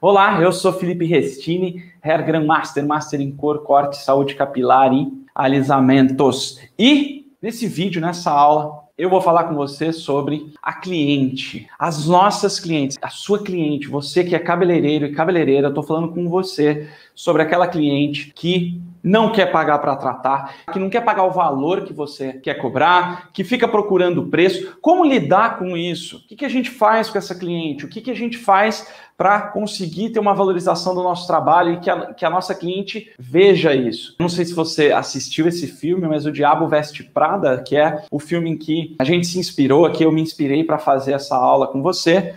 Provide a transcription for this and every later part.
Olá, eu sou Felipe Restini, Hair Grandmaster, Master em Cor, Corte, Saúde Capilar e Alisamentos. E nesse vídeo, nessa aula, eu vou falar com você sobre a cliente, as nossas clientes, a sua cliente, você que é cabeleireiro e cabeleireira, eu tô falando com você sobre aquela cliente que não quer pagar para tratar, que não quer pagar o valor que você quer cobrar, que fica procurando preço. Como lidar com isso? O que a gente faz com essa cliente? O que a gente faz para conseguir ter uma valorização do nosso trabalho e que a nossa cliente veja isso? Não sei se você assistiu esse filme, mas O Diabo Veste Prada, que é o filme em que a gente se inspirou, que eu me inspirei para fazer essa aula com você,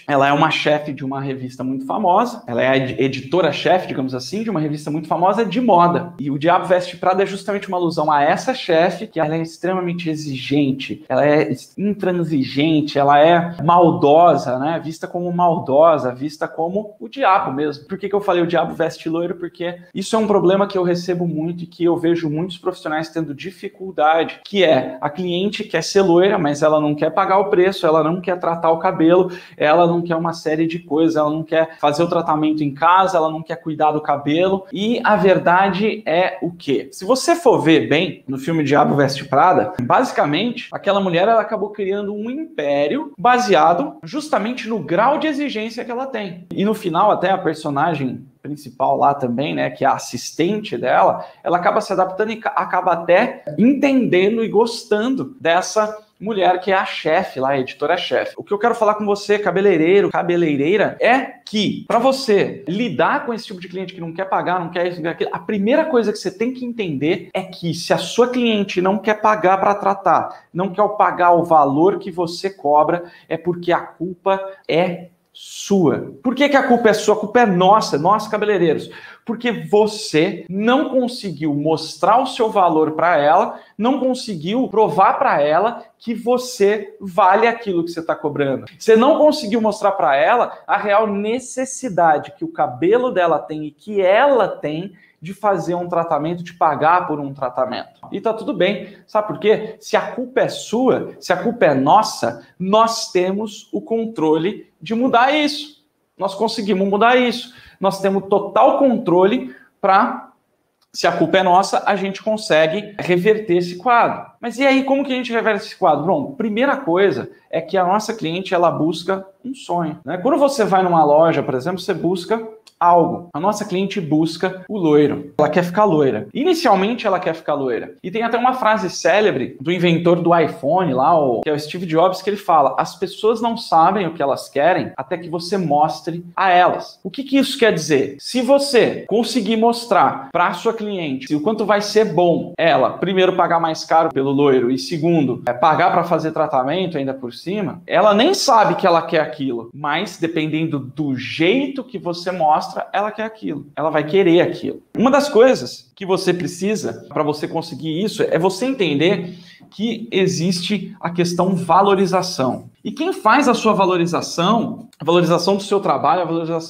ela é uma chefe de uma revista muito famosa, ela é a editora-chefe, digamos assim, de uma revista muito famosa de moda. E O Diabo Veste Prada é justamente uma alusão a essa chefe, que ela é extremamente exigente, ela é intransigente, ela é maldosa, né? Vista como maldosa, vista como o diabo mesmo. Por que eu falei o diabo veste loiro? Porque isso é um problema que eu recebo muito e que eu vejo muitos profissionais tendo dificuldade, que é a cliente quer ser loira, mas ela não quer pagar o preço, ela não quer tratar o cabelo, ela não quer uma série de coisas, ela não quer fazer o tratamento em casa, ela não quer cuidar do cabelo. E a verdade é o quê? Se você for ver bem no filme Diabo Veste Prada, basicamente, aquela mulher ela acabou criando um império baseado justamente no grau de exigência que ela tem. E no final, até a personagem principal lá também, né, que é a assistente dela, ela acaba se adaptando e acaba até entendendo e gostando dessa mulher que é a chefe lá, a editora-chefe. O que eu quero falar com você, cabeleireiro, cabeleireira, é que para você lidar com esse tipo de cliente que não quer pagar, não quer isso, não quer aquilo, a primeira coisa que você tem que entender é que se a sua cliente não quer pagar para tratar, não quer pagar o valor que você cobra, é porque a culpa é sua. Por que a culpa é sua? A culpa é nossa, nós cabeleireiros. Porque você não conseguiu mostrar o seu valor para ela, não conseguiu provar para ela que você vale aquilo que você está cobrando. Você não conseguiu mostrar para ela a real necessidade que o cabelo dela tem e que ela tem de fazer um tratamento, de pagar por um tratamento. E tá tudo bem. Sabe por quê? Se a culpa é sua, se a culpa é nossa, nós temos o controle de mudar isso. Nós conseguimos mudar isso. Nós temos total controle para, se a culpa é nossa, a gente consegue reverter esse quadro. Mas e aí, como que a gente reverte esse quadro? Bom, primeira coisa é que a nossa cliente, ela busca um sonho, né? Quando você vai numa loja, por exemplo, você busca algo. A nossa cliente busca o loiro. Ela quer ficar loira. Inicialmente, ela quer ficar loira. E tem até uma frase célebre do inventor do iPhone lá, que é o Steve Jobs, que ele fala: as pessoas não sabem o que elas querem até que você mostre a elas. O que isso quer dizer? Se você conseguir mostrar para a sua cliente o quanto vai ser bom ela, primeiro, pagar mais caro pelo loiro e segundo, pagar para fazer tratamento ainda por cima, ela nem sabe que ela quer aquilo, mas dependendo do jeito que você mostra, ela quer aquilo, ela vai querer aquilo. Uma das coisas que você precisa para você conseguir isso é você entender que existe a questão valorização. E quem faz a sua valorização, a valorização do seu trabalho,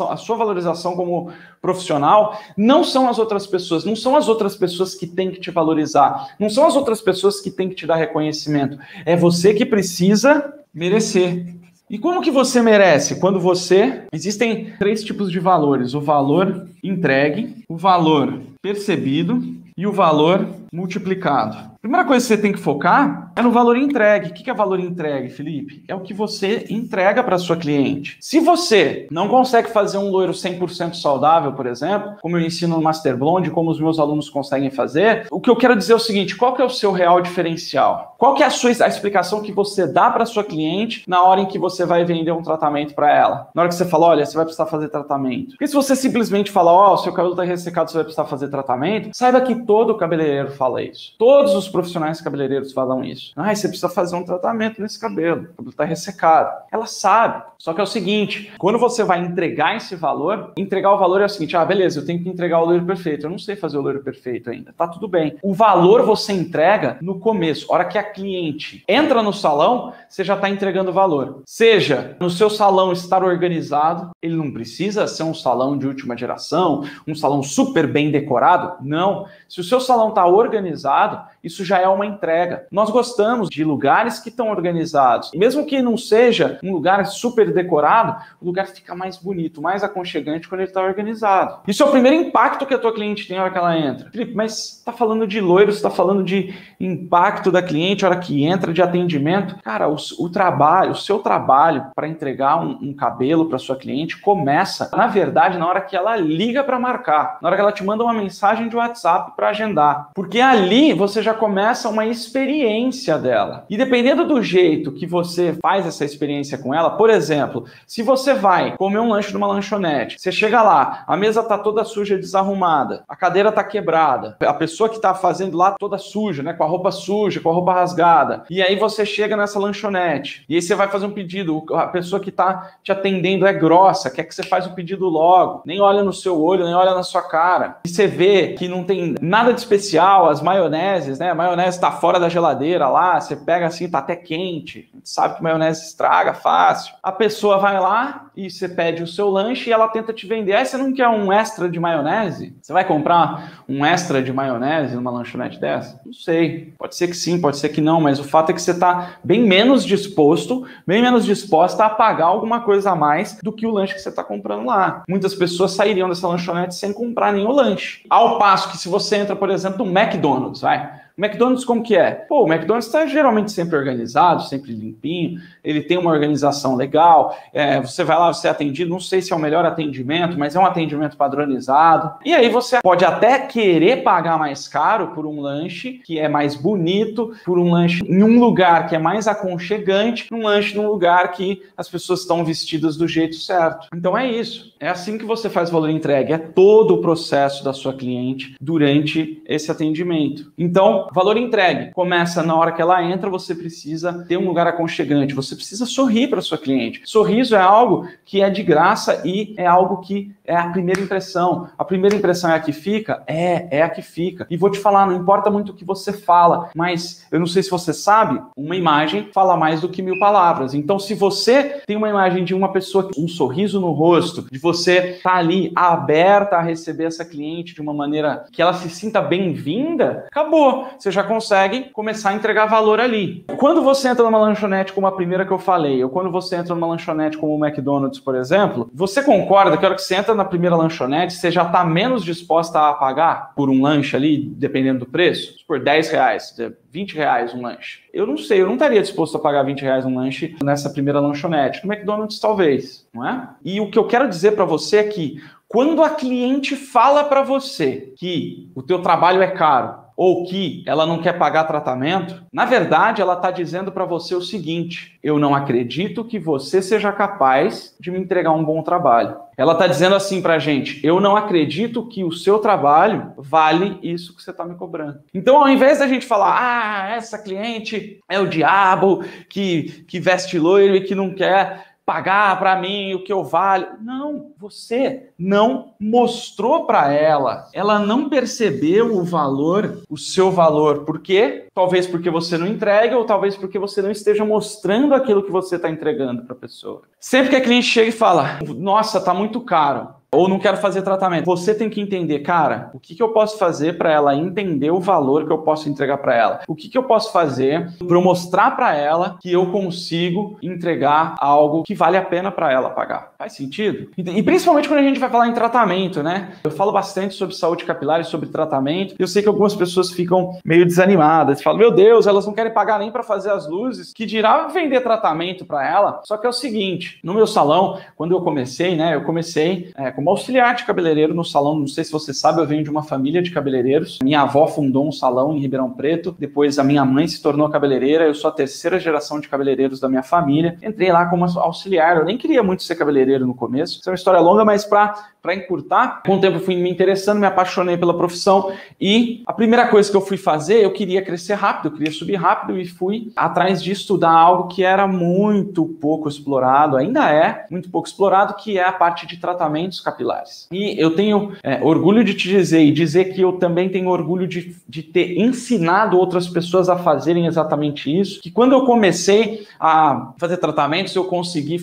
a sua valorização como profissional, não são as outras pessoas, não são as outras pessoas que têm que te valorizar, não são as outras pessoas que têm que te dar reconhecimento, é você que precisa merecer. E como que você merece? Quando você... Existem 3 tipos de valores: o valor entregue, o valor percebido e o valor multiplicado. A primeira coisa que você tem que focar é no valor entregue. O que é valor entregue, Felipe? É o que você entrega para a sua cliente. Se você não consegue fazer um loiro 100% saudável, por exemplo, como eu ensino no Master Blonde, como os meus alunos conseguem fazer, o que eu quero dizer é o seguinte: qual que é o seu real diferencial? Qual que é a explicação que você dá para a sua cliente na hora em que você vai vender um tratamento para ela? Na hora que você fala: olha, você vai precisar fazer tratamento. Porque se você simplesmente falar: ó, o seu cabelo está ressecado, você vai precisar fazer tratamento, saiba que todo cabeleireiro fala isso. Todos os profissionais cabeleireiros falam isso. Ah, você precisa fazer um tratamento nesse cabelo, o cabelo está ressecado. Ela sabe. Só que é o seguinte: quando você vai entregar esse valor, entregar o valor é o seguinte: ah, beleza, eu tenho que entregar o loiro perfeito. Eu não sei fazer o loiro perfeito ainda. Tá tudo bem. O valor você entrega no começo. A hora que a cliente entra no salão, você já está entregando o valor. Seja no seu salão estar organizado, ele não precisa ser um salão de última geração, um salão super bem decorado, decorado? Não. Se o seu salão está organizado, isso já é uma entrega. Nós gostamos de lugares que estão organizados. Mesmo que não seja um lugar super decorado, o lugar fica mais bonito, mais aconchegante quando ele está organizado. Isso é o primeiro impacto que a tua cliente tem na hora que ela entra. Felipe, mas está falando de loiro, está falando de impacto da cliente na hora que entra, de atendimento. Cara, o seu trabalho para entregar um cabelo para sua cliente começa, na verdade, na hora que ela liga para marcar, na hora que ela te manda uma mensagem de WhatsApp para agendar. Porque ali você já começa uma experiência dela. E dependendo do jeito que você faz essa experiência com ela, por exemplo, se você vai comer um lanche numa lanchonete, você chega lá, a mesa tá toda suja, desarrumada, a cadeira tá quebrada, a pessoa que tá fazendo lá toda suja, né, com a roupa suja, com a roupa rasgada, e aí você chega nessa lanchonete, e aí você vai fazer um pedido, a pessoa que tá te atendendo é grossa, quer que você faça o pedido logo, nem olha no seu olho, nem olha na sua cara, e você vê que não tem nada de especial, as maioneses, né, a maionese tá fora da geladeira lá, você pega assim, tá até quente, a gente sabe que maionese estraga fácil, a pessoa vai lá e você pede o seu lanche e ela tenta te vender, aí você não quer um extra de maionese? Você vai comprar um extra de maionese numa lanchonete dessa? Não sei, pode ser que sim, pode ser que não, mas o fato é que você tá bem menos disposto, bem menos disposta a pagar alguma coisa a mais do que o lanche que você tá comprando lá. Muitas pessoas sairiam dessa lanchonete sem comprar nenhum lanche. Ao passo que se você entra, por exemplo, no McDonald's, o McDonald's como que é? Pô, o McDonald's está geralmente sempre organizado, sempre limpinho, ele tem uma organização legal, você vai lá, você é atendido, não sei se é o melhor atendimento, mas é um atendimento padronizado. E aí você pode até querer pagar mais caro por um lanche que é mais bonito, por um lanche em um lugar que é mais aconchegante, um lanche num lugar que as pessoas estão vestidas do jeito certo. Então é isso. É assim que você faz valor entregue, é todo o processo da sua cliente durante esse atendimento. Então, valor entregue começa na hora que ela entra, você precisa ter um lugar aconchegante, você precisa sorrir para sua cliente. Sorriso é algo que é de graça e é algo que é a primeira impressão. A primeira impressão é a que fica? É a que fica. E vou te falar, não importa muito o que você fala, mas eu não sei se você sabe, uma imagem fala mais do que 1000 palavras. Então, se você tem uma imagem de uma pessoa com um sorriso no rosto, de você estar ali aberta a receber essa cliente de uma maneira que ela se sinta bem-vinda, acabou. Você já consegue começar a entregar valor ali. Quando você entra numa lanchonete como a primeira que eu falei, ou quando você entra numa lanchonete como o McDonald's, por exemplo, você concorda que a hora que você entra na primeira lanchonete, você já está menos disposta a pagar por um lanche ali, dependendo do preço? Por R$10, R$20 um lanche. Eu não sei, eu não estaria disposto a pagar R$20 um lanche nessa primeira lanchonete. No McDonald's, talvez, não é? E o que eu quero dizer para você é que quando a cliente fala para você que o teu trabalho é caro, ou que ela não quer pagar tratamento, na verdade ela está dizendo para você o seguinte: eu não acredito que você seja capaz de me entregar um bom trabalho. Ela está dizendo assim para a gente: eu não acredito que o seu trabalho vale isso que você está me cobrando. Então, ao invés da gente falar, essa cliente é o diabo que veste loiro e que não quer pagar para mim o que eu valho. Não, você não mostrou para ela. Ela não percebeu o valor, o seu valor. Por quê? Talvez porque você não entrega ou talvez porque você não esteja mostrando aquilo que você está entregando para a pessoa. Sempre que a cliente chega e fala, nossa, tá muito caro, ou não quero fazer tratamento, você tem que entender, cara, o que eu posso fazer para ela entender o valor que eu posso entregar para ela? O que eu posso fazer para eu mostrar para ela que eu consigo entregar algo que vale a pena para ela pagar? Faz sentido? E principalmente quando a gente vai falar em tratamento, né? Eu falo bastante sobre saúde capilar e sobre tratamento. Eu sei que algumas pessoas ficam meio desanimadas. Falam, meu Deus, elas não querem pagar nem para fazer as luzes. Que dirá vender tratamento para ela? Só que é o seguinte, no meu salão, quando eu comecei, né? Eu comecei como auxiliar de cabeleireiro no salão. Não sei se você sabe, eu venho de uma família de cabeleireiros. Minha avó fundou um salão em Ribeirão Preto. Depois a minha mãe se tornou cabeleireira. Eu sou a terceira geração de cabeleireiros da minha família. Entrei lá como auxiliar. Eu nem queria muito ser cabeleireiro no começo. Isso é uma história longa, mas para encurtar, com o tempo eu fui me interessando, me apaixonei pela profissão e a primeira coisa que eu fui fazer, eu queria crescer rápido, eu queria subir rápido e fui atrás de estudar algo que era muito pouco explorado, ainda é muito pouco explorado, que é a parte de tratamentos capilares. E eu tenho orgulho de te dizer e dizer que eu também tenho orgulho de ter ensinado outras pessoas a fazerem exatamente isso, que quando eu comecei a fazer tratamentos, eu consegui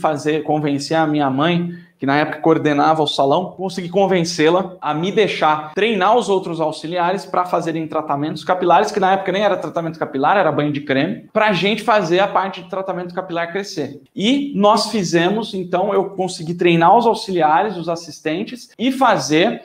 convencer a minha mãe que na época coordenava o salão, consegui convencê-la a me deixar treinar os outros auxiliares para fazerem tratamentos capilares, que na época nem era tratamento capilar, era banho de creme, para a gente fazer a parte de tratamento capilar crescer. E nós fizemos, então eu consegui treinar os auxiliares, os assistentes e fazer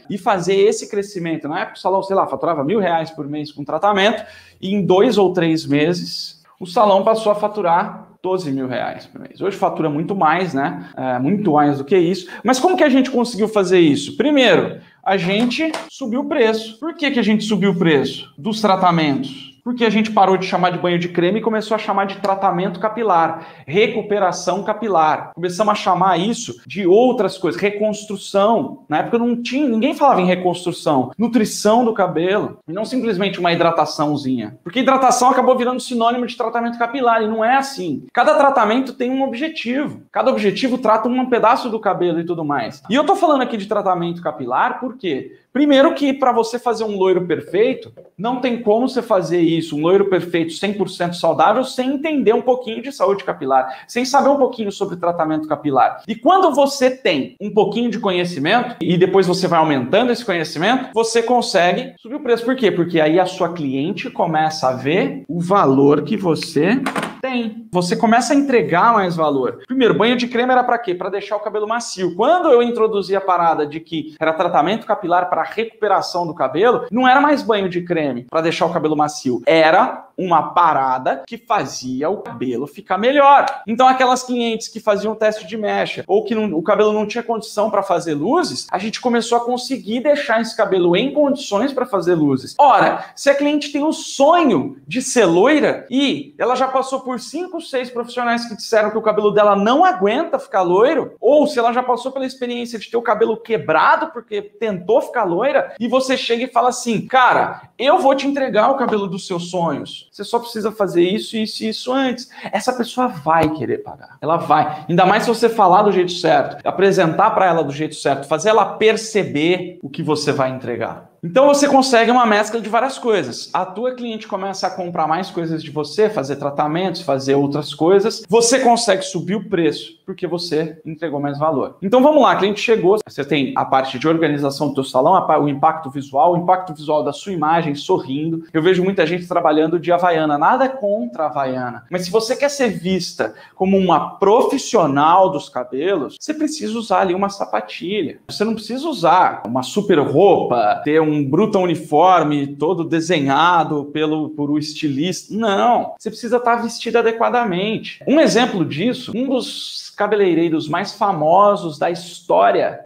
esse crescimento. Na época o salão, sei lá, faturava R$1.000 por mês com tratamento e em 2 ou 3 meses o salão passou a faturar R$12.000 por mês. Hoje fatura muito mais, né? Muito mais do que isso. Mas como que a gente conseguiu fazer isso? Primeiro, a gente subiu o preço. Por que a gente subiu o preço dos tratamentos? Porque a gente parou de chamar de banho de creme e começou a chamar de tratamento capilar, recuperação capilar. Começamos a chamar isso de outras coisas, reconstrução. Na época ninguém falava em reconstrução, nutrição do cabelo, e não simplesmente uma hidrataçãozinha. Porque hidratação acabou virando sinônimo de tratamento capilar, e não é assim. Cada tratamento tem um objetivo. Cada objetivo trata um pedaço do cabelo e tudo mais. E eu tô falando aqui de tratamento capilar por quê? Primeiro que para você fazer um loiro perfeito, não tem como você fazer isso, um loiro perfeito 100% saudável, sem entender um pouquinho de saúde capilar, sem saber um pouquinho sobre tratamento capilar. E quando você tem um pouquinho de conhecimento, e depois você vai aumentando esse conhecimento, você consegue subir o preço. Por quê? Porque aí a sua cliente começa a ver o valor que você tem. Você começa a entregar mais valor. Primeiro, banho de creme era para quê? Para deixar o cabelo macio. Quando eu introduzi a parada de que era tratamento capilar para recuperação do cabelo, não era mais banho de creme para deixar o cabelo macio. Era uma parada que fazia o cabelo ficar melhor. Então, aquelas clientes que faziam teste de mecha ou que o cabelo não tinha condição para fazer luzes, a gente começou a conseguir deixar esse cabelo em condições para fazer luzes. Ora, se a cliente tem o sonho de ser loira e ela já passou por 5, 6 profissionais que disseram que o cabelo dela não aguenta ficar loiro, ou se ela já passou pela experiência de ter o cabelo quebrado porque tentou ficar loira, e você chega e fala assim, cara, eu vou te entregar o cabelo dos seus sonhos. Você só precisa fazer isso, isso e isso antes. Essa pessoa vai querer pagar. Ela vai. Ainda mais se você falar do jeito certo, apresentar para ela do jeito certo, fazer ela perceber o que você vai entregar. Então você consegue uma mescla de várias coisas. A tua cliente começa a comprar mais coisas de você, fazer tratamentos, fazer outras coisas. Você consegue subir o preço porque você entregou mais valor. Então vamos lá, a cliente chegou, você tem a parte de organização do teu salão, o impacto visual da sua imagem, sorrindo. Eu vejo muita gente trabalhando de Havaiana, nada contra a Havaiana. Mas se você quer ser vista como uma profissional dos cabelos, você precisa usar ali uma sapatilha. Você não precisa usar uma super roupa, ter um bruto uniforme todo desenhado por um estilista. Não, você precisa estar vestido adequadamente. Um exemplo disso, um dos cabeleireiros mais famosos da história,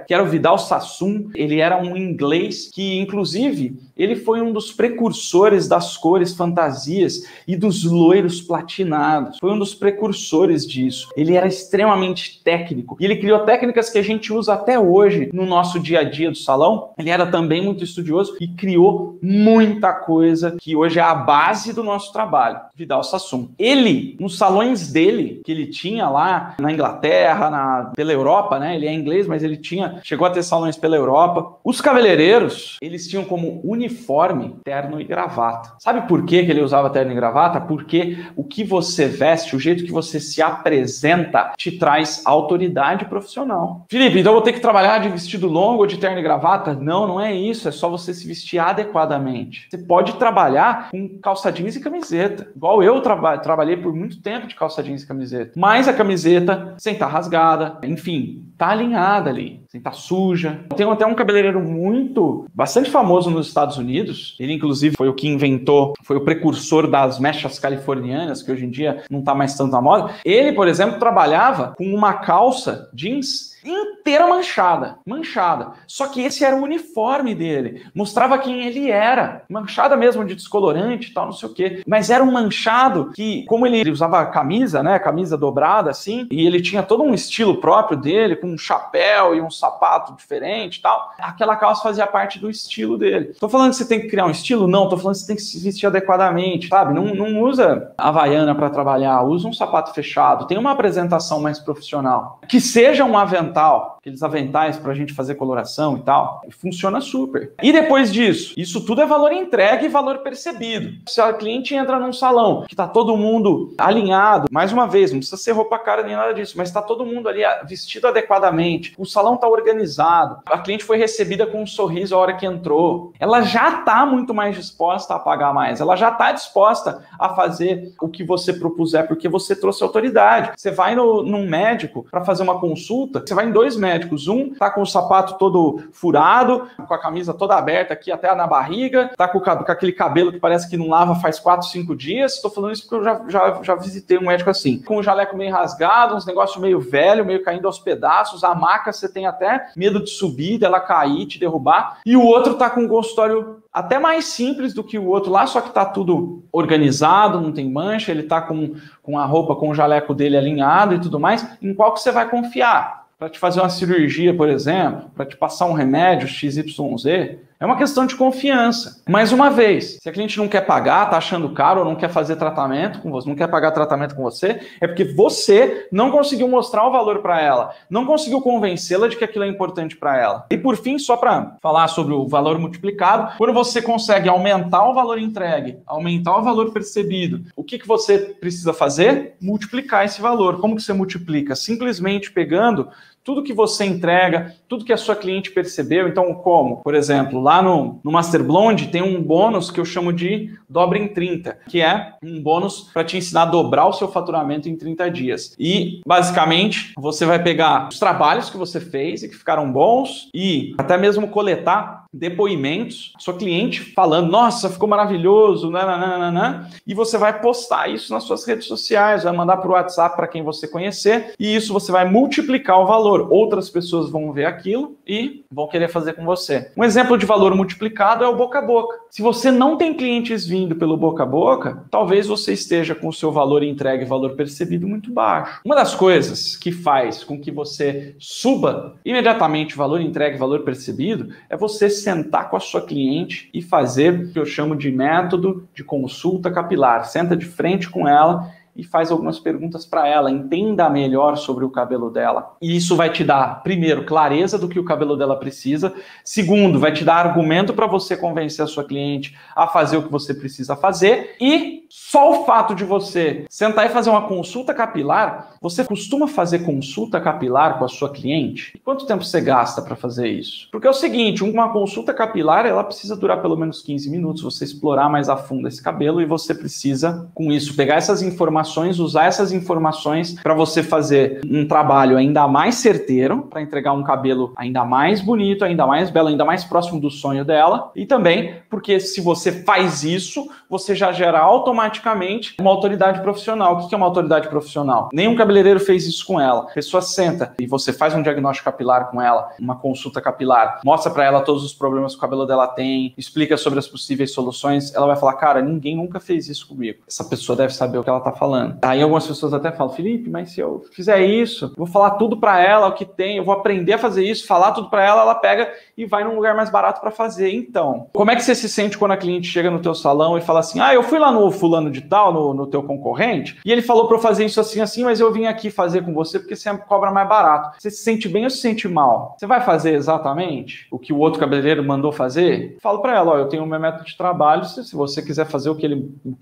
que era o Vidal Sassoon. Ele era um inglês que, inclusive, ele foi um dos precursores das cores fantasias e dos loiros platinados. Foi um dos precursores disso. Ele era extremamente técnico e ele criou técnicas que a gente usa até hoje no nosso dia a dia do salão. Ele era também muito estudioso e criou muita coisa que hoje é a base do nosso trabalho. Vidal Sassoon. Ele, nos salões dele, que ele tinha lá na Inglaterra, pela Europa, né? Ele é inglês, mas ele chegou a ter salões pela Europa. Os cabeleireiros, eles tinham como uniforme terno e gravata. Sabe por que ele usava terno e gravata? Porque o que você veste, o jeito que você se apresenta, te traz autoridade profissional. Felipe, então eu vou ter que trabalhar de vestido longo ou de terno e gravata? Não, não é isso. É só você se vestir adequadamente. Você pode trabalhar com calça jeans e camiseta. Igual eu trabalhei por muito tempo de calça jeans e camiseta. Mas a camiseta sem estar rasgada, enfim, tá alinhada ali, sem estar suja. Tem até um cabeleireiro bastante famoso nos Estados Unidos. Ele, inclusive, foi o que inventou, foi o precursor das mechas californianas, que hoje em dia não tá mais tanto na moda. Ele, por exemplo, trabalhava com uma calça jeans inteira manchada. Só que esse era o uniforme dele. Mostrava quem ele era. Manchada mesmo de descolorante e tal, não sei o quê. Mas era um manchado que, como ele usava camisa, né? Camisa dobrada, assim, e ele tinha todo um estilo próprio dele, com um chapéu e um sapato diferente e tal. Aquela calça fazia parte do estilo dele. Tô falando que você tem que criar um estilo? Não. Tô falando que você tem que se vestir adequadamente, sabe? Não usa Havaiana para trabalhar. Usa um sapato fechado. Tem uma apresentação mais profissional. Que seja um avental. aqueles aventais para a gente fazer coloração e tal. E funciona super. E depois disso, isso tudo é valor entregue e valor percebido. Se a cliente entra num salão que tá todo mundo alinhado, mais uma vez, não precisa ser roupa cara nem nada disso, mas tá todo mundo ali vestido adequadamente, o salão tá organizado, a cliente foi recebida com um sorriso a hora que entrou, ela já tá muito mais disposta a pagar mais, ela já tá disposta a fazer o que você propuser, porque você trouxe autoridade. Você vai num médico para fazer uma consulta, você vai em 2 médicos, um tá com o sapato todo furado, com a camisa toda aberta aqui até na barriga, tá com aquele cabelo que parece que não lava faz 4, 5 dias. Estou falando isso porque eu já visitei um médico assim, com o jaleco meio rasgado, uns negócios meio velho, meio caindo aos pedaços, a maca você tem até medo de subir, dela cair, te derrubar, e o outro tá com um consultório até mais simples do que o outro lá, só que tá tudo organizado, não tem mancha, ele tá com a roupa, com o jaleco dele alinhado e tudo mais. Em qual que você vai confiar? Para te fazer uma cirurgia, por exemplo, para te passar um remédio XYZ, é uma questão de confiança. Mais uma vez, se a cliente não quer pagar, tá achando caro ou não quer fazer tratamento com você, não quer pagar tratamento com você, é porque você não conseguiu mostrar o valor para ela, não conseguiu convencê-la de que aquilo é importante para ela. E por fim, só para falar sobre o valor multiplicado, quando você consegue aumentar o valor entregue, aumentar o valor percebido, o que você precisa fazer? Multiplicar esse valor. Como que você multiplica? Simplesmente pegando tudo que você entrega, tudo que a sua cliente percebeu. Então, como? Por exemplo, lá no Master Blonde tem um bônus que eu chamo de dobra em 30, que é um bônus para te ensinar a dobrar o seu faturamento em 30 dias. E, basicamente, você vai pegar os trabalhos que você fez e que ficaram bons e até mesmo coletar depoimentos, sua cliente falando, nossa, ficou maravilhoso, nananana, e você vai postar isso nas suas redes sociais, vai mandar para o WhatsApp para quem você conhecer, e isso você vai multiplicar o valor. Outras pessoas vão ver aquilo e vão querer fazer com você. Um exemplo de valor multiplicado é o boca a boca. Se você não tem clientes vindo pelo boca a boca, talvez você esteja com o seu valor entregue e valor percebido muito baixo. Uma das coisas que faz com que você suba imediatamente o valor entregue e valor percebido é você sentar com a sua cliente e fazer o que eu chamo de método de consulta capilar. Senta de frente com ela e faz algumas perguntas para ela, entenda melhor sobre o cabelo dela. E isso vai te dar, primeiro, clareza do que o cabelo dela precisa. Segundo, vai te dar argumento para você convencer a sua cliente a fazer o que você precisa fazer. E só o fato de você sentar e fazer uma consulta capilar, você costuma fazer consulta capilar com a sua cliente? E quanto tempo você gasta para fazer isso? Porque é o seguinte, uma consulta capilar, ela precisa durar pelo menos 15 minutos, você explorar mais a fundo esse cabelo e você precisa, com isso, pegar essas informações, usar essas informações para você fazer um trabalho ainda mais certeiro, para entregar um cabelo ainda mais bonito, ainda mais belo, ainda mais próximo do sonho dela. E também porque se você faz isso, você já gera automaticamente uma autoridade profissional. O que é uma autoridade profissional? Nenhum cabeleireiro fez isso com ela. A pessoa senta e você faz um diagnóstico capilar com ela, uma consulta capilar, mostra para ela todos os problemas que o cabelo dela tem, explica sobre as possíveis soluções, ela vai falar, cara, ninguém nunca fez isso comigo. Essa pessoa deve saber o que ela tá falando. Aí algumas pessoas até falam, Felipe, mas se eu fizer isso, eu vou falar tudo para ela, o que tem, eu vou aprender a fazer isso, falar tudo para ela, ela pega e vai num lugar mais barato para fazer. Então, como é que você se sente quando a cliente chega no teu salão e fala assim, eu fui lá no fulano de tal, no teu concorrente, e ele falou para eu fazer isso assim, assim, mas eu vim aqui fazer com você porque você cobra mais barato. Você se sente bem ou se sente mal? Você vai fazer exatamente o que o outro cabeleireiro mandou fazer? Falo para ela, eu tenho o meu método de trabalho, se você quiser fazer o que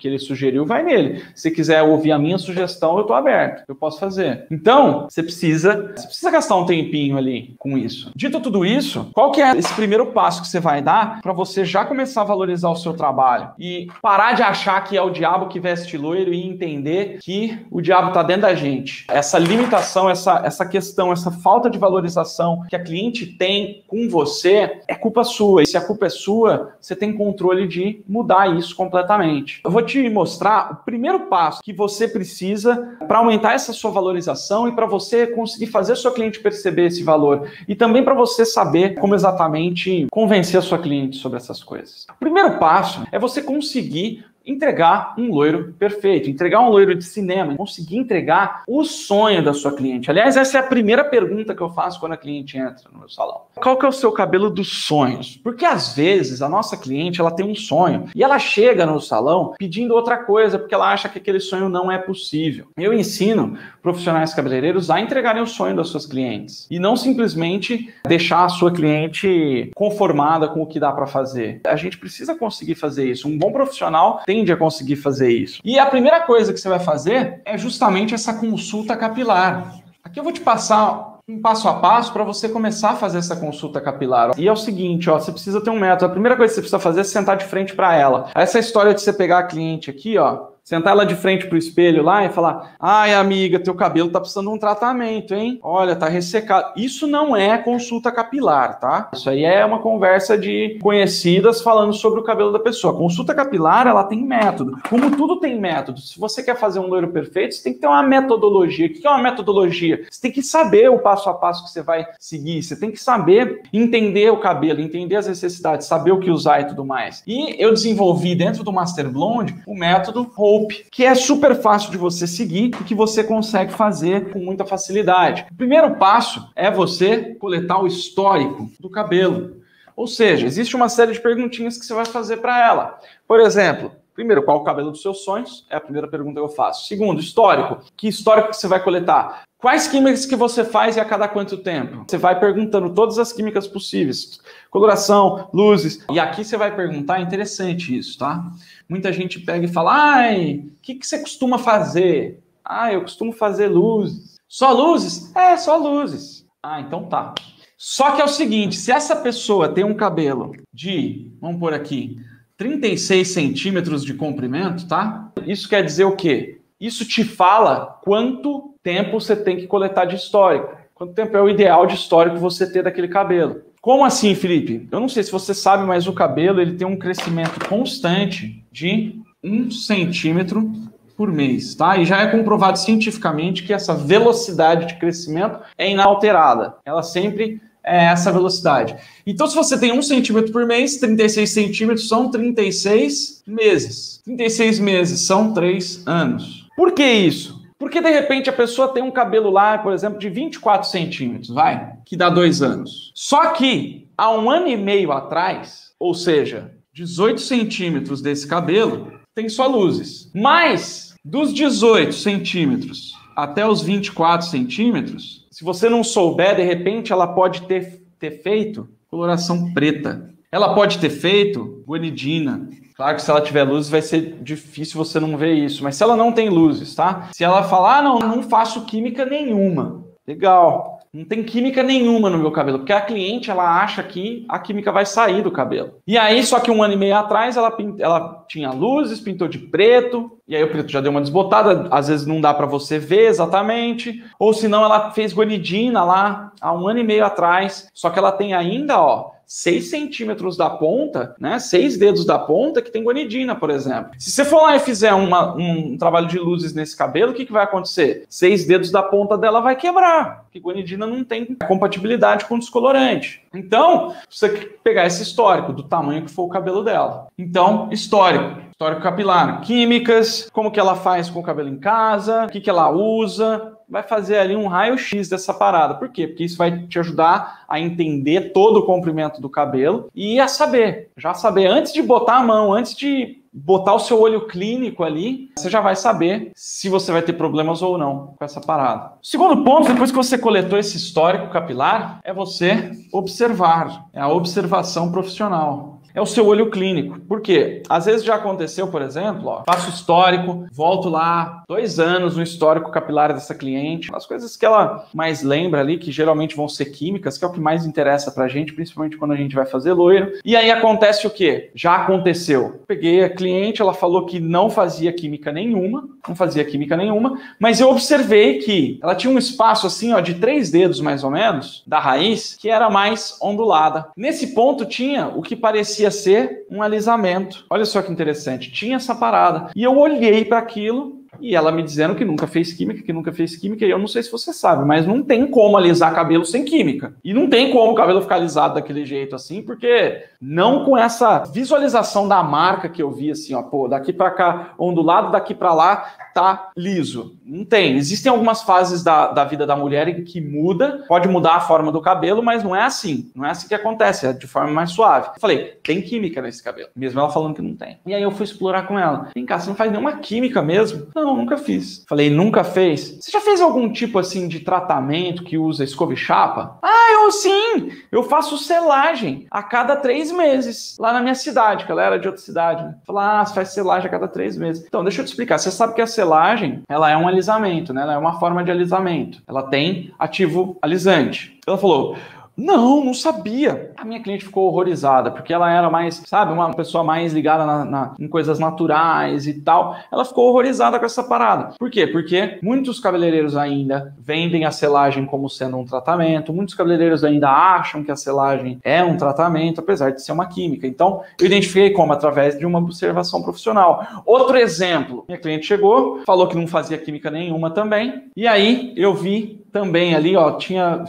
ele sugeriu, vai nele. Se quiser ouvir a minha sugestão, eu tô aberto, eu posso fazer. Então, você precisa gastar um tempinho ali com isso. Dito tudo isso, qual que é esse primeiro passo que você vai dar para você já começar a valorizar o seu trabalho e parar de achar que é o diabo que veste loiro e entender que o diabo tá dentro da gente. Essa limitação, essa questão, essa falta de valorização que a cliente tem com você é culpa sua. E se a culpa é sua, você tem controle de mudar isso completamente. Eu vou te mostrar o primeiro passo que você precisa para aumentar essa sua valorização e para você conseguir fazer a sua cliente perceber esse valor e também para você saber como exatamente convencer a sua cliente sobre essas coisas. O primeiro passo é você conseguir entregar um loiro perfeito, entregar um loiro de cinema, conseguir entregar o sonho da sua cliente. Aliás, essa é a primeira pergunta que eu faço quando a cliente entra no meu salão. Qual que é o seu cabelo dos sonhos? Porque às vezes a nossa cliente ela tem um sonho e ela chega no salão pedindo outra coisa porque ela acha que aquele sonho não é possível. Eu ensino profissionais cabeleireiros a entregarem o sonho das suas clientes e não simplesmente deixar a sua cliente conformada com o que dá para fazer. A gente precisa conseguir fazer isso. Um bom profissional tende a conseguir fazer isso. E a primeira coisa que você vai fazer é justamente essa consulta capilar. Aqui eu vou te passar um passo a passo para você começar a fazer essa consulta capilar. E é o seguinte, ó, você precisa ter um método. A primeira coisa que você precisa fazer é sentar de frente para ela. Essa história de você pegar a cliente aqui, ó, sentar ela de frente pro espelho lá e falar: ai, amiga, teu cabelo tá precisando de um tratamento, hein? Olha, tá ressecado. Isso não é consulta capilar, tá? Isso aí é uma conversa de conhecidas falando sobre o cabelo da pessoa. Consulta capilar, ela tem método. Como tudo tem método. Se você quer fazer um loiro perfeito, você tem que ter uma metodologia. O que é uma metodologia? Você tem que saber o passo a passo que você vai seguir. Você tem que saber entender o cabelo, entender as necessidades, saber o que usar e tudo mais. E eu desenvolvi dentro do Master Blonde o método que é super fácil de você seguir e que você consegue fazer com muita facilidade. O primeiro passo é você coletar o histórico do cabelo. Ou seja, existe uma série de perguntinhas que você vai fazer para ela. Por exemplo, primeiro, qual o cabelo dos seus sonhos? É a primeira pergunta que eu faço. Segundo, histórico. Que histórico que você vai coletar? Quais químicas que você faz e a cada quanto tempo? Você vai perguntando todas as químicas possíveis. Coloração, luzes. E aqui você vai perguntar, é interessante isso, tá? Muita gente pega e fala: ai, o que você costuma fazer? Ah, eu costumo fazer luzes. Só luzes? É, só luzes. Ah, então tá. Só que é o seguinte, se essa pessoa tem um cabelo de, vamos pôr aqui, 36 centímetros de comprimento, tá? Isso quer dizer o quê? Isso te fala quanto tempo você tem que coletar de histórico. Quanto tempo é o ideal de histórico você ter daquele cabelo. Como assim, Felipe? Eu não sei se você sabe, mas o cabelo ele tem um crescimento constante de 1 centímetro por mês, tá? E já é comprovado cientificamente que essa velocidade de crescimento é inalterada. Ela sempre é essa velocidade. Então, se você tem 1 centímetro por mês, 36 centímetros são 36 meses. 36 meses são 3 anos. Por que isso? Porque, de repente, a pessoa tem um cabelo lá, por exemplo, de 24 centímetros, que dá 2 anos. Só que, há 1 ano e meio atrás, ou seja, 18 centímetros desse cabelo, tem só luzes. Mas, dos 18 centímetros até os 24 centímetros, se você não souber, de repente, ela pode ter feito coloração preta. Ela pode ter feito guanidina. Claro que se ela tiver luzes vai ser difícil você não ver isso, mas se ela não tem luzes, tá? Se ela falar: ah, não faço química nenhuma. Legal. Não tem química nenhuma no meu cabelo, porque a cliente, ela acha que a química vai sair do cabelo. E aí, só que 1 ano e meio atrás, ela tinha luzes, pintou de preto, e aí o preto já deu uma desbotada, às vezes não dá para você ver exatamente, ou senão ela fez guanidina lá, há 1 ano e meio atrás, só que ela tem ainda, ó, 6 centímetros da ponta, né? 6 dedos da ponta que tem guanidina, por exemplo. Se você for lá e fizer um trabalho de luzes nesse cabelo, o que vai acontecer? 6 dedos da ponta dela vai quebrar, porque guanidina não tem compatibilidade com descolorante. Então, você pegar esse histórico do tamanho que for o cabelo dela. Então, histórico capilar, químicas, como que ela faz com o cabelo em casa, o que ela usa, vai fazer ali um raio-x dessa parada. Por quê? Porque isso vai te ajudar a entender todo o comprimento do cabelo e a saber, antes de botar a mão, antes de botar o seu olho clínico ali, você já vai saber se você vai ter problemas ou não com essa parada. O segundo ponto, depois que você coletou esse histórico capilar, é você observar, é a observação profissional. É o seu olho clínico. Por quê? Às vezes já aconteceu, por exemplo, ó, faço histórico, volto lá, 2 anos no histórico capilar dessa cliente. As coisas que ela mais lembra ali, que geralmente vão ser químicas, que é o que mais interessa pra gente, principalmente quando a gente vai fazer loiro. E aí acontece o quê? Já aconteceu. Peguei a cliente, ela falou que não fazia química nenhuma, mas eu observei que ela tinha um espaço assim, ó, de 3 dedos mais ou menos, da raiz, que era mais ondulada. Nesse ponto tinha o que parecia ser um alisamento. Olha só que interessante, tinha essa parada. E eu olhei para aquilo e ela me dizendo que nunca fez química, e eu não sei se você sabe, mas não tem como alisar cabelo sem química. E não tem como o cabelo ficar alisado daquele jeito assim, porque não com essa visualização da marca que eu vi assim, ó, pô, daqui para cá ondulado, daqui para lá tá liso. Não tem. Existem algumas fases da vida da mulher em que muda, pode mudar a forma do cabelo, mas não é assim. Não é assim que acontece, é de forma mais suave. Eu falei, tem química nesse cabelo. Mesmo ela falando que não tem. E aí eu fui explorar com ela. Vem cá, você não faz nenhuma química mesmo? Não, nunca fiz. Falei, nunca fez? Você já fez algum tipo assim de tratamento que usa escova e chapa? Eu sim! Eu faço selagem a cada 3 meses. Lá na minha cidade, que ela era de outra cidade. Né? Falei, você faz selagem a cada 3 meses. Então, deixa eu te explicar. Você sabe que a selagem, ela é um alisamento, né? Ela é uma forma de alisamento. Ela tem ativo alisante. Ela falou, não sabia. A minha cliente ficou horrorizada, porque ela era mais, sabe, uma pessoa mais ligada em coisas naturais e tal. Ela ficou horrorizada com essa parada. Por quê? Porque muitos cabeleireiros ainda vendem a selagem como sendo um tratamento, muitos cabeleireiros ainda acham que a selagem é um tratamento, apesar de ser uma química. Então, eu identifiquei como? Através de uma observação profissional. Outro exemplo, minha cliente chegou, falou que não fazia química nenhuma também, e aí eu vi também ali, ó,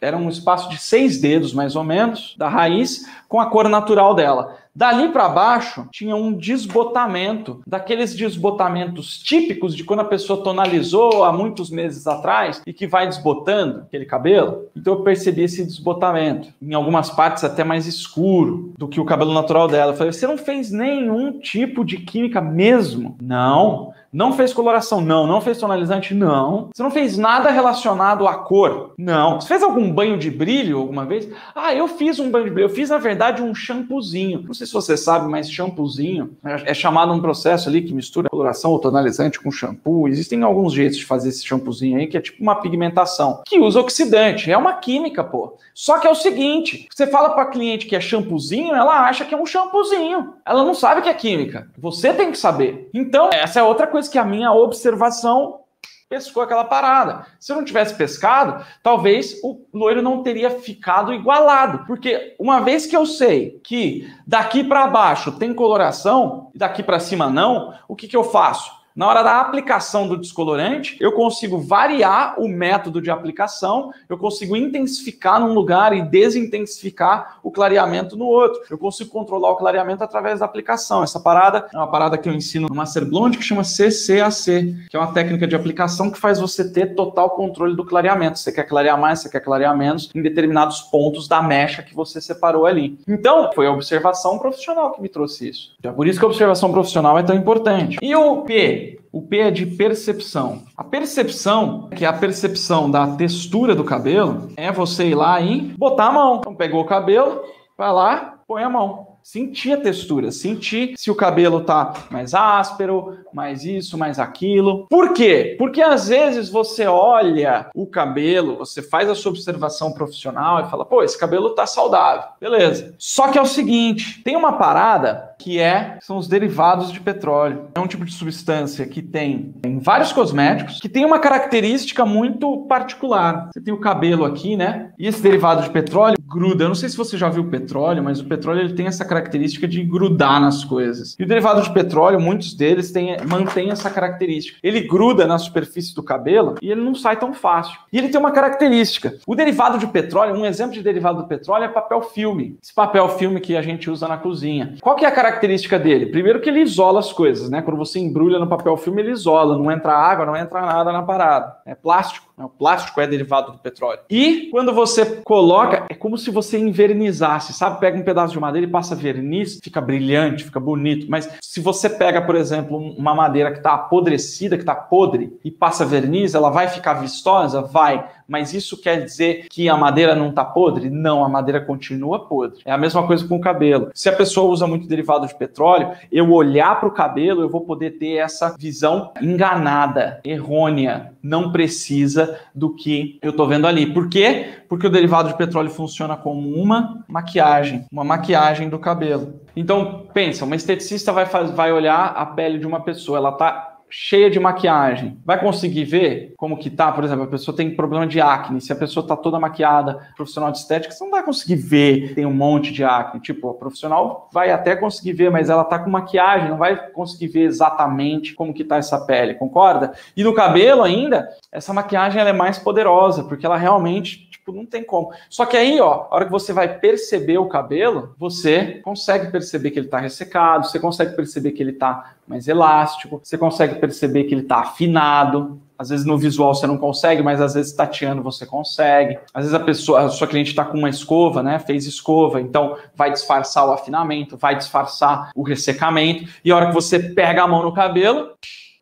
era um espaço de 6 dedos, mais ou menos, da raiz, com a cor natural dela. Dali para baixo, tinha um desbotamento, daqueles desbotamentos típicos de quando a pessoa tonalizou há muitos meses atrás e que vai desbotando aquele cabelo. Então eu percebi esse desbotamento, em algumas partes até mais escuro do que o cabelo natural dela. Eu falei, você não fez nenhum tipo de química mesmo? Não. Não fez coloração? Não. Não fez tonalizante? Não. Você não fez nada relacionado à cor? Não. Você fez algum banho de brilho alguma vez? Eu fiz um banho de brilho. Eu fiz, na verdade, um shampoozinho. Não sei se você sabe, mas shampoozinho é chamado um processo ali que mistura coloração ou tonalizante com shampoo. Existem alguns jeitos de fazer esse shampoozinho aí, que é tipo uma pigmentação, que usa oxidante. É uma química, pô. Só que é o seguinte, você fala para cliente que é shampoozinho, ela acha que é um shampoozinho. Ela não sabe que é química. Você tem que saber. Então, essa é outra coisa que a minha observação pescou aquela parada. Se eu não tivesse pescado, talvez o loiro não teria ficado igualado. Porque uma vez que eu sei que daqui para baixo tem coloração e daqui para cima não, o que eu faço? Na hora da aplicação do descolorante, eu consigo variar o método de aplicação, eu consigo intensificar num lugar e desintensificar o clareamento no outro. Eu consigo controlar o clareamento através da aplicação. Essa parada é uma parada que eu ensino no Master Blonde que chama CCAC, que é uma técnica de aplicação que faz você ter total controle do clareamento. Você quer clarear mais, você quer clarear menos em determinados pontos da mecha que você separou ali. Então, foi a observação profissional que me trouxe isso. É por isso que a observação profissional é tão importante. E o P? O P é de percepção. A percepção, que é a percepção da textura do cabelo, é você ir lá e botar a mão. Então, pegou o cabelo, vai lá, põe a mão. Sentir a textura, sentir se o cabelo tá mais áspero, mais isso, mais aquilo. Por quê? Porque às vezes você olha o cabelo, você faz a sua observação profissional e fala, pô, esse cabelo tá saudável. Beleza. Só que é o seguinte, tem uma parada que são os derivados de petróleo. É um tipo de substância que tem em vários cosméticos, que tem uma característica muito particular. Você tem o cabelo aqui, né? E esse derivado de petróleo gruda. Eu não sei se você já viu petróleo, mas o petróleo ele tem essa característica de grudar nas coisas. E o derivado de petróleo, muitos deles mantêm essa característica. Ele gruda na superfície do cabelo e ele não sai tão fácil. E ele tem uma característica. O derivado de petróleo, um exemplo de derivado do petróleo é papel filme. Esse papel filme que a gente usa na cozinha. Qual que é a característica dele? Primeiro que ele isola as coisas, né? Quando você embrulha no papel filme, ele isola. Não entra água, não entra nada na parada. É plástico. O plástico é derivado do petróleo. E quando você coloca, é como se você envernizasse, sabe? Pega um pedaço de madeira e passa verniz, fica brilhante, fica bonito. Mas se você pega, por exemplo, uma madeira que está apodrecida, que está podre, e passa verniz, ela vai ficar vistosa? Vai. Mas isso quer dizer que a madeira não está podre? Não, a madeira continua podre. É a mesma coisa com o cabelo. Se a pessoa usa muito derivado de petróleo, eu olhar para o cabelo, eu vou poder ter essa visão enganada, errônea. Não precisa do que eu estou vendo ali. Por quê? Porque o derivado de petróleo funciona como uma maquiagem do cabelo. Então, pensa, uma esteticista vai olhar a pele de uma pessoa, ela está cheia de maquiagem. Vai conseguir ver como que tá? Por exemplo, a pessoa tem problema de acne. Se a pessoa tá toda maquiada, profissional de estética, você não vai conseguir ver, tem um monte de acne. Tipo, a profissional vai até conseguir ver, mas ela tá com maquiagem, não vai conseguir ver exatamente como que tá essa pele, concorda? E no cabelo ainda, essa maquiagem ela é mais poderosa, porque ela realmente não tem como. Só que aí, ó, a hora que você vai perceber o cabelo, você consegue perceber que ele tá ressecado, você consegue perceber que ele tá mais elástico, você consegue perceber que ele tá afinado. Às vezes no visual você não consegue, mas às vezes tateando você consegue. Às vezes a sua cliente está com uma escova, né? Fez escova, então vai disfarçar o afinamento, vai disfarçar o ressecamento. E a hora que você pega a mão no cabelo,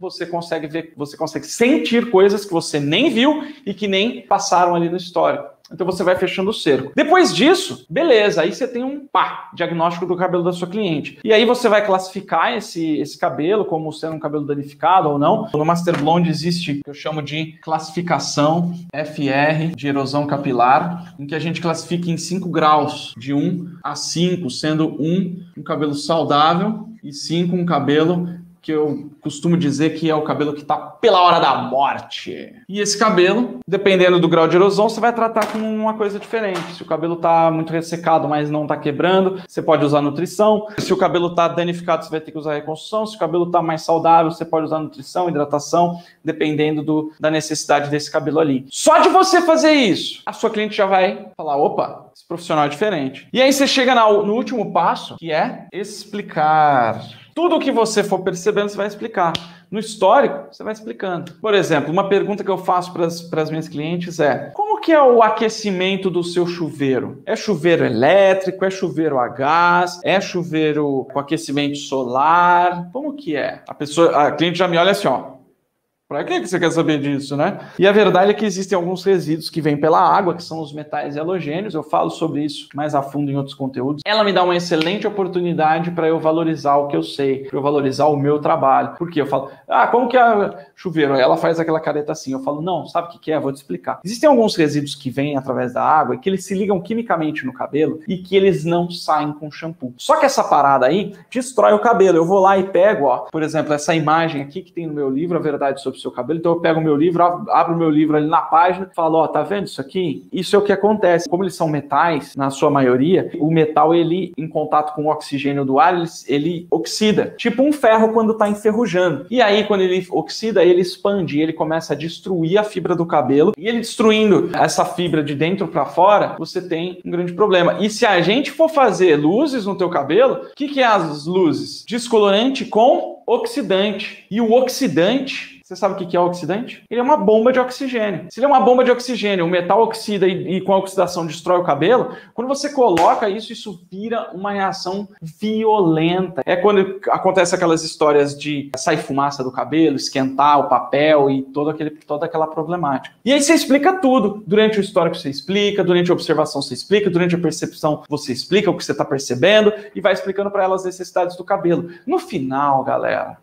você consegue ver, você consegue sentir coisas que você nem viu e que nem passaram ali no histórico. Então você vai fechando o cerco. Depois disso, beleza, aí você tem um diagnóstico do cabelo da sua cliente. E aí você vai classificar esse cabelo como sendo um cabelo danificado ou não. No Master Blonde existe o que eu chamo de classificação FR de erosão capilar, em que a gente classifica em 5 graus, de 1 a 5, sendo 1 um cabelo saudável e 5 um cabelo que eu costumo dizer que é o cabelo que está pela hora da morte. E esse cabelo, dependendo do grau de erosão, você vai tratar com uma coisa diferente. Se o cabelo está muito ressecado, mas não está quebrando, você pode usar nutrição. Se o cabelo está danificado, você vai ter que usar reconstrução. Se o cabelo está mais saudável, você pode usar nutrição, hidratação, dependendo da necessidade desse cabelo ali. Só de você fazer isso, a sua cliente já vai falar, opa, esse profissional é diferente. E aí você chega no último passo, que é explicar. Tudo o que você for percebendo, você vai explicar. No histórico, você vai explicando. Por exemplo, uma pergunta que eu faço para as minhas clientes é: como que é o aquecimento do seu chuveiro? É chuveiro elétrico? É chuveiro a gás? É chuveiro com aquecimento solar? Como que é? A cliente já me olha assim, ó. Para que você quer saber disso, né? E a verdade é que existem alguns resíduos que vêm pela água, que são os metais halogênios. Eu falo sobre isso mais a fundo em outros conteúdos. Ela me dá uma excelente oportunidade para eu valorizar o que eu sei, para eu valorizar o meu trabalho. Por quê? Eu falo, como que é chuveiro? Ela faz aquela careta assim. Eu falo, não, sabe o que é? Vou te explicar. Existem alguns resíduos que vêm através da água e que eles se ligam quimicamente no cabelo e que eles não saem com shampoo. Só que essa parada aí destrói o cabelo. Eu vou lá e pego, ó, por exemplo, essa imagem aqui que tem no meu livro, A Verdade sobre o Seu Cabelo. Então eu pego o meu livro, abro o meu livro ali na página, falo, ó, tá vendo isso aqui? Isso é o que acontece. Como eles são metais, na sua maioria, o metal, ele, em contato com o oxigênio do ar, ele oxida. Tipo um ferro quando tá enferrujando. E aí, quando ele oxida, ele expande, ele começa a destruir a fibra do cabelo. E ele destruindo essa fibra de dentro para fora, você tem um grande problema. E se a gente for fazer luzes no teu cabelo, o que é as luzes? Descolorante com oxidante. E o oxidante, você sabe o que é o oxidante? Ele é uma bomba de oxigênio. Se ele é uma bomba de oxigênio, o metal oxida e com a oxidação destrói o cabelo, quando você coloca isso, isso vira uma reação violenta. É quando acontece aquelas histórias de sair fumaça do cabelo, esquentar o papel e toda aquela problemática. E aí você explica tudo. Durante o histórico você explica, durante a observação você explica, durante a percepção você explica o que você está percebendo e vai explicando para ela as necessidades do cabelo. No final, galera,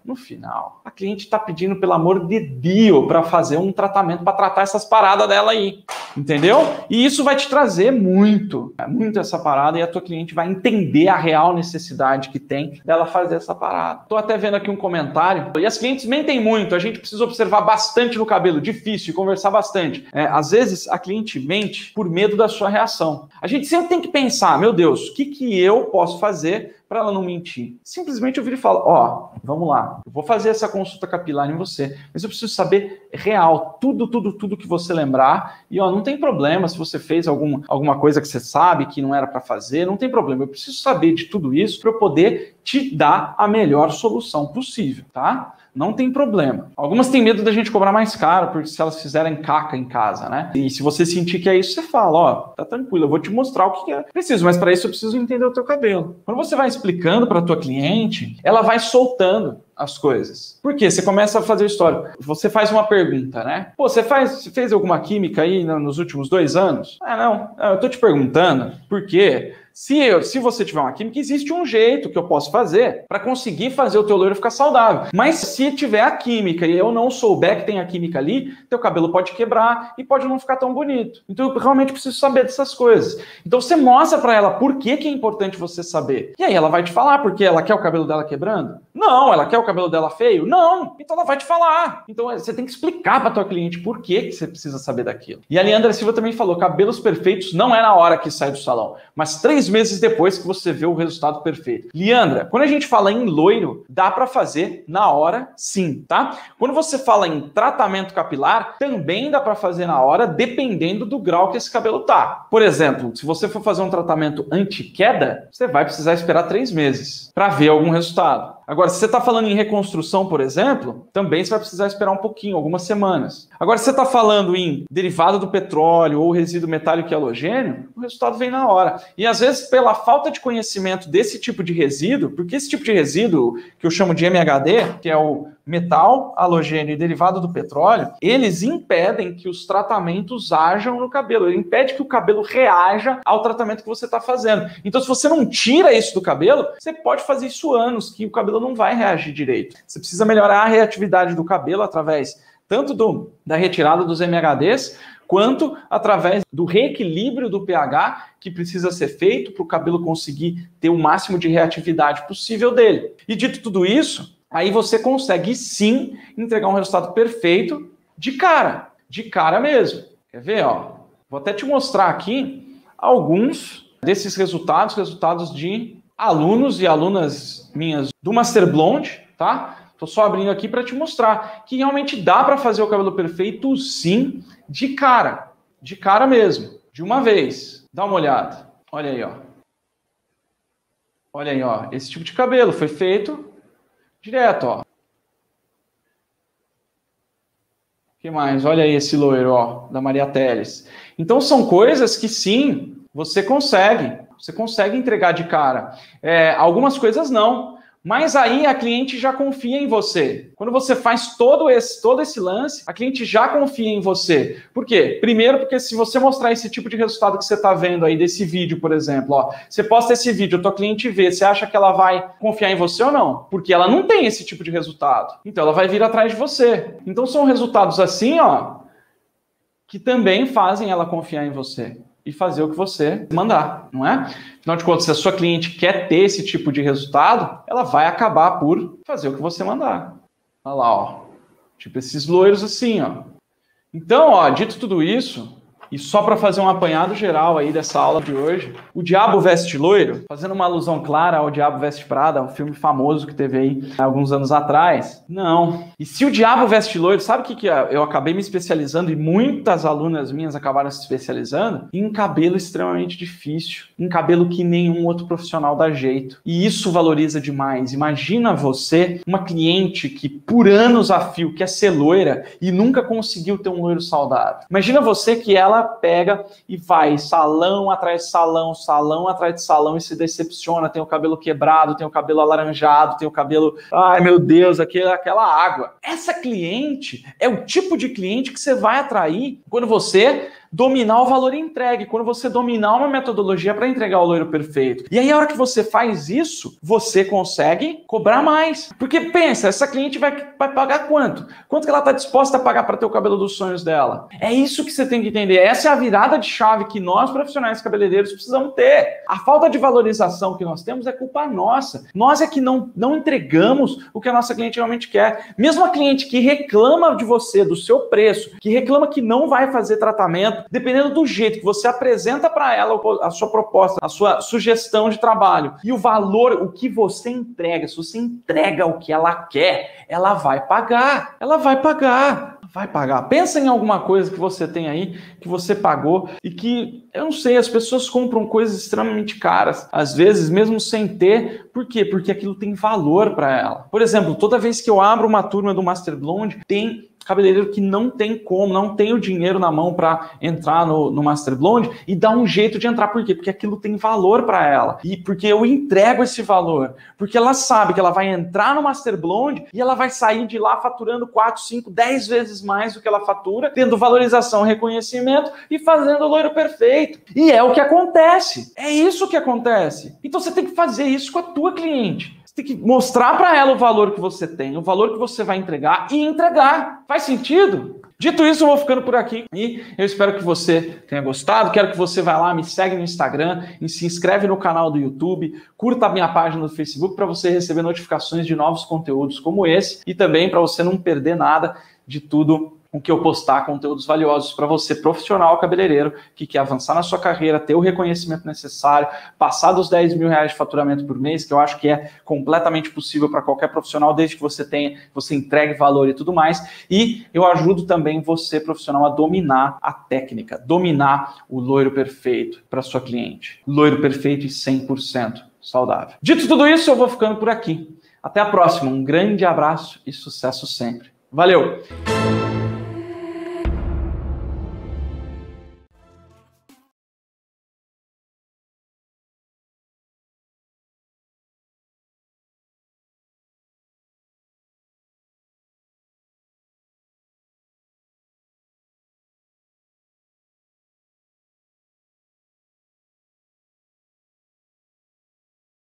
a cliente está pedindo, pelo amor de Deus, para fazer um tratamento para tratar essas paradas dela aí, entendeu? E isso vai te trazer muito essa parada e a tua cliente vai entender a real necessidade que tem dela fazer essa parada. Tô até vendo aqui um comentário, e as clientes mentem muito, a gente precisa observar bastante no cabelo, difícil, conversar bastante. Às vezes a cliente mente por medo da sua reação. A gente sempre tem que pensar, meu Deus, o que eu posso fazer para ela não mentir? Simplesmente eu viro e falo, ó, vamos lá, eu vou fazer essa consulta capilar em você, mas eu preciso saber real, tudo que você lembrar, e ó, não tem problema se você fez alguma coisa que você sabe que não era para fazer, não tem problema, eu preciso saber de tudo isso para eu poder te dar a melhor solução possível, tá? Não tem problema. Algumas têm medo da gente cobrar mais caro, porque se elas fizerem caca em casa, né? E se você sentir que é isso, você fala, ó, tá tranquilo, eu vou te mostrar o que é preciso, mas para isso eu preciso entender o teu cabelo. Quando você vai explicando para tua cliente, ela vai soltando as coisas. Por quê? Você começa a fazer história. Você faz uma pergunta, né? Pô, você fez alguma química aí nos últimos 2 anos? Não, eu tô te perguntando porque se você tiver uma química, existe um jeito que eu posso fazer para conseguir fazer o teu loiro ficar saudável. Mas se tiver a química e eu não souber que tem a química ali, teu cabelo pode quebrar e pode não ficar tão bonito. Então eu realmente preciso saber dessas coisas. Então você mostra para ela por que é importante você saber. E aí ela vai te falar porque ela quer o cabelo dela quebrando? Não. Ela quer o cabelo dela feio? Não. Então ela vai te falar. Então você tem que explicar para tua cliente por que você precisa saber daquilo. E a Leandra Silva também falou, cabelos perfeitos não é na hora que sai do salão, mas 3 meses depois que você vê o resultado perfeito. Leandra, quando a gente fala em loiro, dá para fazer na hora sim, tá? Quando você fala em tratamento capilar, também dá para fazer na hora, dependendo do grau que esse cabelo tá. Por exemplo, se você for fazer um tratamento anti-queda, você vai precisar esperar 3 meses para ver algum resultado. Agora, se você está falando em reconstrução, por exemplo, também você vai precisar esperar um pouquinho, algumas semanas. Agora, se você está falando em derivado do petróleo ou resíduo metálico e halogênio, o resultado vem na hora. E às vezes, pela falta de conhecimento desse tipo de resíduo, porque esse tipo de resíduo, que eu chamo de MHD, que é o metal, halogênio e derivado do petróleo, eles impedem que os tratamentos ajam no cabelo. Ele impede que o cabelo reaja ao tratamento que você está fazendo. Então, se você não tira isso do cabelo, você pode fazer isso anos, que o cabelo não vai reagir direito. Você precisa melhorar a reatividade do cabelo através tanto da retirada dos MHDs, quanto através do reequilíbrio do pH que precisa ser feito para o cabelo conseguir ter o máximo de reatividade possível dele. E dito tudo isso, aí você consegue sim entregar um resultado perfeito de cara mesmo. Quer ver? Ó? Vou até te mostrar aqui alguns desses resultados de alunos e alunas minhas do Master Blonde, tá? Tô só abrindo aqui para te mostrar que realmente dá para fazer o cabelo perfeito sim, de cara mesmo, de uma vez. Dá uma olhada. Olha aí, ó. Olha aí, ó. Esse tipo de cabelo foi feito direto, ó. O que mais? Olha aí esse loiro, ó, da Maria Teles. Então são coisas que sim, você consegue entregar de cara. Algumas coisas não. Mas aí a cliente já confia em você. Quando você faz todo esse lance, a cliente já confia em você. Por quê? Primeiro, porque se você mostrar esse tipo de resultado que você está vendo aí desse vídeo, por exemplo, ó, você posta esse vídeo, a tua cliente vê, você acha que ela vai confiar em você ou não? Porque ela não tem esse tipo de resultado. Então ela vai vir atrás de você. Então são resultados assim, ó, que também fazem ela confiar em você e fazer o que você mandar, não é? Afinal de contas, se a sua cliente quer ter esse tipo de resultado, ela vai acabar por fazer o que você mandar. Olha lá, ó. Tipo esses loiros assim, ó. Então, ó, dito tudo isso, e só para fazer um apanhado geral aí dessa aula de hoje, O Diabo Veste Loiro, fazendo uma alusão clara ao Diabo Veste Prada, um filme famoso que teve aí há alguns anos atrás. Não. E se o Diabo Veste Loiro, sabe o que eu acabei me especializando e muitas alunas minhas acabaram se especializando? Em cabelo extremamente difícil, em cabelo que nenhum outro profissional dá jeito. E isso valoriza demais. Imagina você, uma cliente que por anos a fio quer ser loira e nunca conseguiu ter um loiro saudável. Imagina você que ela pega e vai salão atrás de salão, salão atrás de salão e se decepciona, tem o cabelo quebrado, tem o cabelo alaranjado, tem o cabelo, ai meu Deus, aquela água. Essa cliente é o tipo de cliente que você vai atrair quando você dominar o valor entregue, quando você dominar uma metodologia para entregar o loiro perfeito. E aí, a hora que você faz isso, você consegue cobrar mais. Porque pensa, essa cliente vai pagar quanto? Quanto que ela está disposta a pagar para ter o cabelo dos sonhos dela? É isso que você tem que entender. Essa é a virada de chave que nós, profissionais cabeleireiros, precisamos ter. A falta de valorização que nós temos é culpa nossa. Nós é que não entregamos o que a nossa cliente realmente quer. Mesmo a cliente que reclama de você, do seu preço, que reclama que não vai fazer tratamento, dependendo do jeito que você apresenta para ela a sua proposta, a sua sugestão de trabalho e o valor, o que você entrega, se você entrega o que ela quer, ela vai pagar. Ela vai pagar. Vai pagar. Pensa em alguma coisa que você tem aí, que você pagou e que, eu não sei, as pessoas compram coisas extremamente caras, às vezes mesmo sem ter. Por quê? Porque aquilo tem valor para ela. Por exemplo, toda vez que eu abro uma turma do Master Blonde, tem cabeleireiro que não tem como, não tem o dinheiro na mão para entrar no Master Blonde e dá um jeito de entrar. Por quê? Porque aquilo tem valor para ela. E porque eu entrego esse valor. Porque ela sabe que ela vai entrar no Master Blonde e ela vai sair de lá faturando 4, 5, 10 vezes mais do que ela fatura, tendo valorização, reconhecimento e fazendo o loiro perfeito. E é o que acontece. É isso que acontece. Então você tem que fazer isso com a tua cliente. Você tem que mostrar para ela o valor que você tem, o valor que você vai entregar e entregar. Faz sentido? Dito isso, eu vou ficando por aqui e eu espero que você tenha gostado. Quero que você vá lá, me segue no Instagram e se inscreve no canal do YouTube, curta a minha página no Facebook para você receber notificações de novos conteúdos como esse e também para você não perder nada de tudo o que eu postar, conteúdos valiosos para você, profissional cabeleireiro, que quer avançar na sua carreira, ter o reconhecimento necessário, passar dos 10 mil reais de faturamento por mês, que eu acho que é completamente possível para qualquer profissional, desde que você entregue valor e tudo mais. E eu ajudo também você, profissional, a dominar a técnica, dominar o loiro perfeito para sua cliente. Loiro perfeito e 100% saudável. Dito tudo isso, eu vou ficando por aqui. Até a próxima, um grande abraço e sucesso sempre. Valeu!